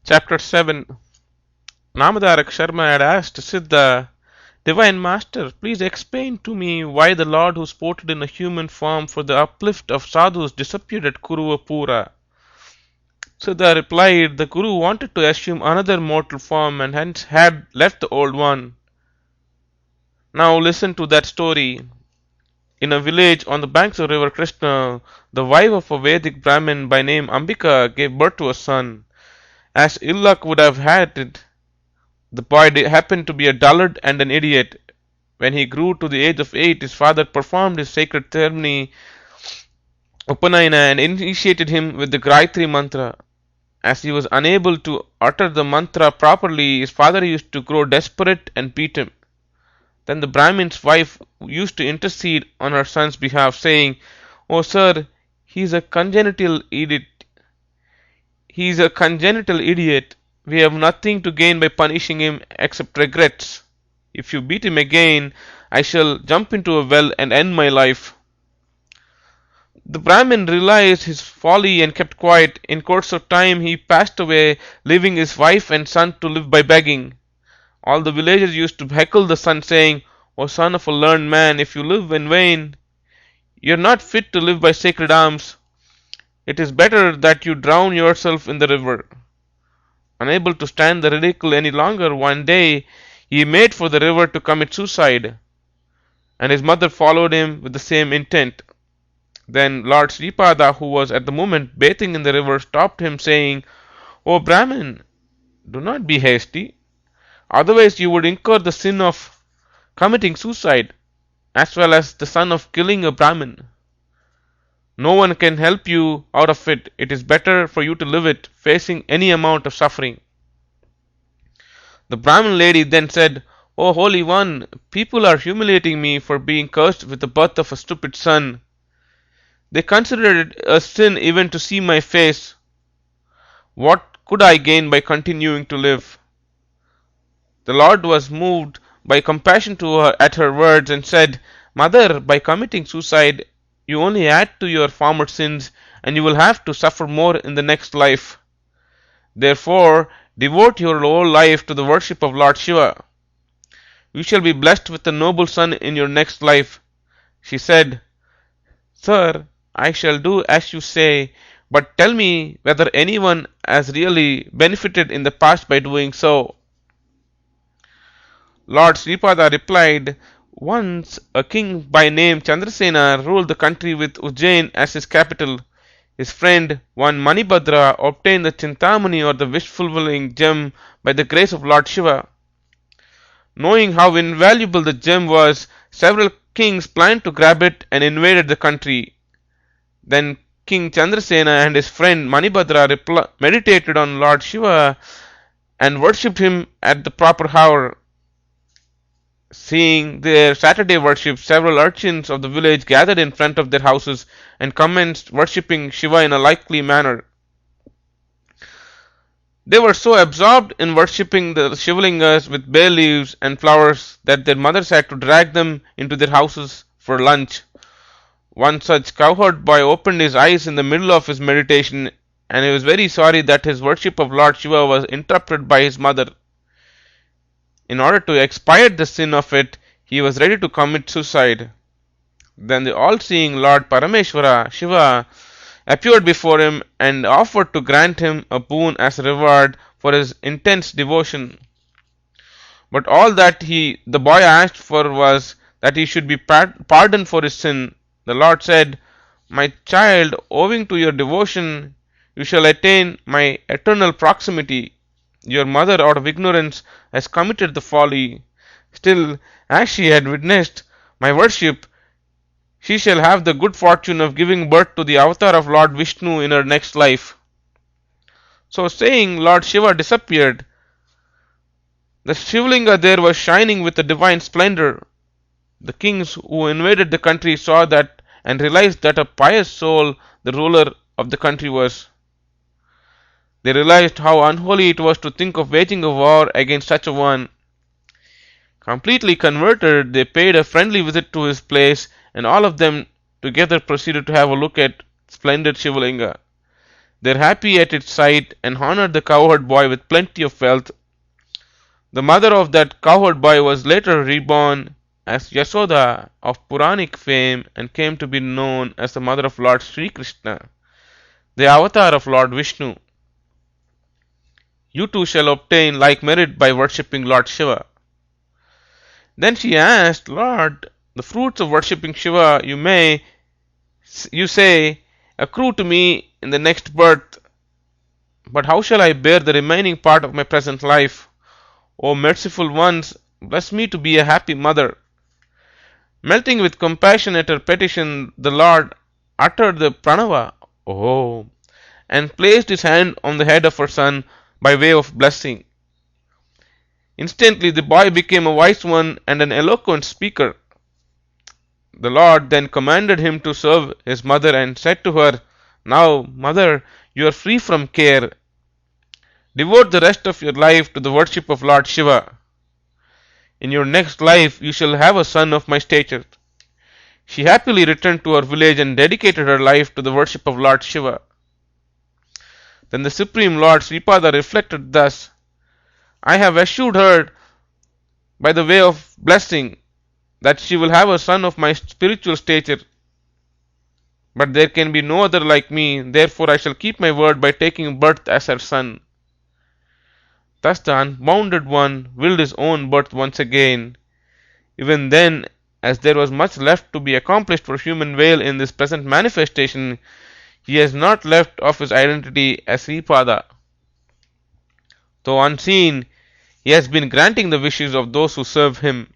Chapter 7. Namadarak Sharma had asked Siddha, Divine Master, please explain to me why the Lord who sported in a human form for the uplift of sadhus disappeared at Kuruvapura. Siddha replied, the Guru wanted to assume another mortal form and hence had left the old one. Now listen to that story. In a village on the banks of river Krishna, the wife of a Vedic Brahmin by name Ambika gave birth to a son. As ill luck would have had it, the boy happened to be a dullard and an idiot. When he grew to the age of 8, his father performed his sacred ceremony, Upanayana, and initiated him with the Gayatri mantra. As he was unable to utter the mantra properly, his father used to grow desperate and beat him. Then the Brahmin's wife used to intercede on her son's behalf, saying, "Oh, sir, he is a congenital idiot. He is a congenital idiot. We have nothing to gain by punishing him except regrets. If you beat him again, I shall jump into a well and end my life." The Brahmin realized his folly and kept quiet. In course of time, he passed away, leaving his wife and son to live by begging. All the villagers used to heckle the son, saying, "O son of a learned man, if you live in vain, you are not fit to live by sacred alms. It is better that you drown yourself in the river." Unable to stand the ridicule any longer, one day he made for the river to commit suicide, and his mother followed him with the same intent. Then Lord Sripada, who was at the moment bathing in the river, stopped him, saying, "O Brahmin, do not be hasty. Otherwise you would incur the sin of committing suicide, as well as the sin of killing a Brahmin. No one can help you out of it. It is better for you to live it, facing any amount of suffering." The Brahmin lady then said, "O Holy One, people are humiliating me for being cursed with the birth of a stupid son. They consider it a sin even to see my face. What could I gain by continuing to live?" The Lord was moved by compassion to her at her words and said, "Mother, by committing suicide, you only add to your former sins, and you will have to suffer more in the next life. Therefore, devote your whole life to the worship of Lord Shiva. You shall be blessed with a noble son in your next life." She said, "Sir, I shall do as you say, but tell me whether anyone has really benefited in the past by doing so." Lord Sripada replied, "Once a king by name Chandrasena ruled the country with Ujjain as his capital. His friend, one Manibhadra, obtained the Chintamani, or the wish-fulfilling gem, by the grace of Lord Shiva. Knowing how invaluable the gem was, several kings planned to grab it and invaded the country. Then King Chandrasena and his friend Manibhadra meditated on Lord Shiva and worshipped him at the proper hour. Seeing their Saturday worship, several urchins of the village gathered in front of their houses and commenced worshipping Shiva in a likely manner. They were so absorbed in worshipping the Shivalingas with bay leaves and flowers that their mothers had to drag them into their houses for lunch. One such cowherd boy opened his eyes in the middle of his meditation, and he was very sorry that his worship of Lord Shiva was interrupted by his mother. In order to expiate the sin of it, he was ready to commit suicide. Then the all-seeing Lord Parameshwara, Shiva, appeared before him and offered to grant him a boon as a reward for his intense devotion. But all that the boy asked for was that he should be pardoned for his sin. The Lord said, "My child, owing to your devotion, you shall attain my eternal proximity. Your mother, out of ignorance, has committed the folly. Still, as she had witnessed my worship, she shall have the good fortune of giving birth to the avatar of Lord Vishnu in her next life." So saying, Lord Shiva disappeared. The Shivlinga there was shining with a divine splendor. The kings who invaded the country saw that and realized that a pious soul the ruler of the country was. They realized how unholy it was to think of waging a war against such a one. Completely converted, they paid a friendly visit to his place, and all of them together proceeded to have a look at splendid Shivalinga. They were happy at its sight and honored the cowherd boy with plenty of wealth. The mother of that cowherd boy was later reborn as Yashoda of Puranic fame and came to be known as the mother of Lord Sri Krishna, the avatar of Lord Vishnu. You too shall obtain like merit by worshipping Lord Shiva. Then she asked, Lord, the fruits of worshipping Shiva you say, accrue to me in the next birth, but how shall I bear the remaining part of my present life? O merciful ones, bless me to be a happy mother. Melting with compassion at her petition, the Lord uttered the pranava, oh, and placed his hand on the head of her son by way of blessing. Instantly the boy became a wise one and an eloquent speaker. The Lord then commanded him to serve his mother and said to her, Now, mother, you are free from care. Devote the rest of your life to the worship of Lord Shiva. In your next life you shall have a son of my stature. She happily returned to her village and dedicated her life to the worship of Lord Shiva. Then the Supreme Lord Sripada reflected thus, I have assured her by the way of blessing that she will have a son of my spiritual stature, but there can be no other like me, therefore I shall keep my word by taking birth as her son. Thus the unbounded one willed his own birth once again. Even then, as there was much left to be accomplished for human veil in this present manifestation, he has not left off his identity as Sripada. Though unseen, he has been granting the wishes of those who serve him.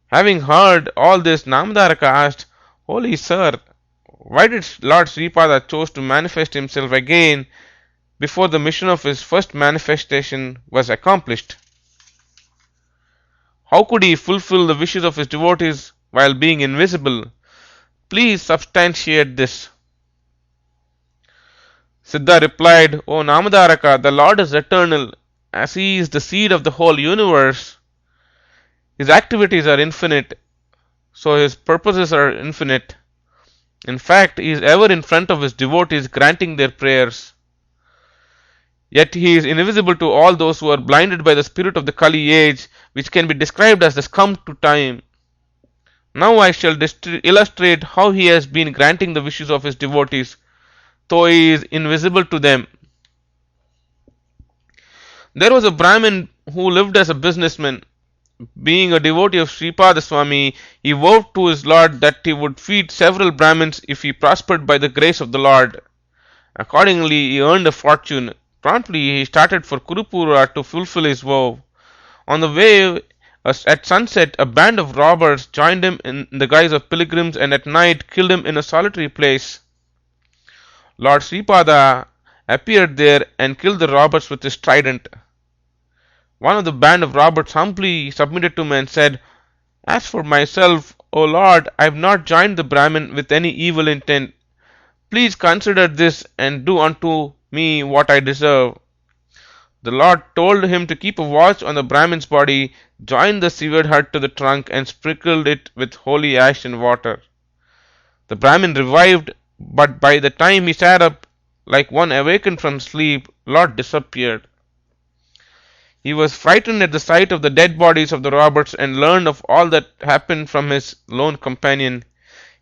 Having heard all this, Namadaraka asked, Holy Sir, why did Lord Sripada chose to manifest himself again before the mission of his first manifestation was accomplished? How could he fulfill the wishes of his devotees while being invisible? Please substantiate this. Siddha replied, O Namadaraka, the Lord is eternal, as he is the seed of the whole universe. His activities are infinite, so his purposes are infinite. In fact, he is ever in front of his devotees granting their prayers. Yet he is invisible to all those who are blinded by the spirit of the Kali age, which can be described as the scum to time. Now I shall illustrate how he has been granting the wishes of his devotees, though he is invisible to them. There was a Brahmin who lived as a businessman. Being a devotee of Sripada Swami, he vowed to his Lord that he would feed several Brahmins if he prospered by the grace of the Lord. Accordingly, he earned a fortune. Promptly, he started for Kurupura to fulfill his vow. On the way, at sunset, a band of robbers joined him in the guise of pilgrims and at night killed him in a solitary place. Lord Sripada appeared there and killed the robbers with his trident. One of the band of robbers humbly submitted to him and said, As for myself, O Lord, I have not joined the Brahmin with any evil intent. Please consider this and do unto me what I deserve. The Lord told him to keep a watch on the Brahmin's body, joined the severed head to the trunk, and sprinkled it with holy ash and water. The Brahmin revived, but by the time he sat up like one awakened from sleep, Lord disappeared. He was frightened at the sight of the dead bodies of the robbers and learned of all that happened from his lone companion.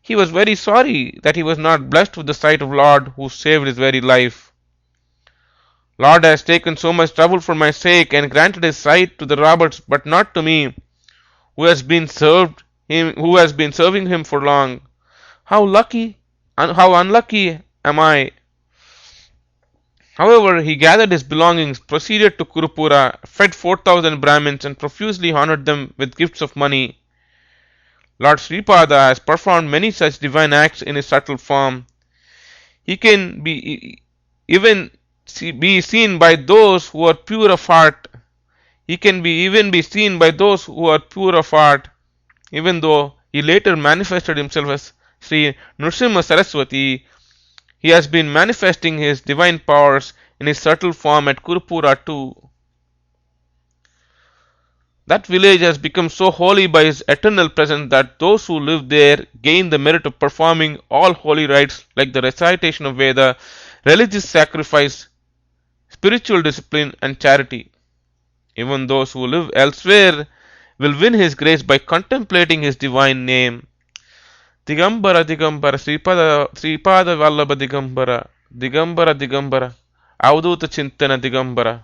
He was very sorry that he was not blessed with the sight of Lord who saved his very life. Lord has taken so much trouble for my sake and granted his sight to the robbers, but not to me, who has been serving him for long. How unlucky am I! However, he gathered his belongings, proceeded to Kurupura, fed 4,000 Brahmins, and profusely honored them with gifts of money. Lord Sripada has performed many such divine acts in his subtle form. He can be seen by those who are pure of heart. He can even be seen by those who are pure of heart, even though he later manifested himself as Sri Nrsimha Saraswati. He has been manifesting his divine powers in his subtle form at Kurupura too. That village has become so holy by his eternal presence that those who live there gain the merit of performing all holy rites like the recitation of Veda, religious sacrifice, spiritual discipline, and charity. Even those who live elsewhere will win his grace by contemplating his divine name. Digambara Digambara Sripada Vallabha Digambara Digambara Digambara Avadhuta Chintana Digambara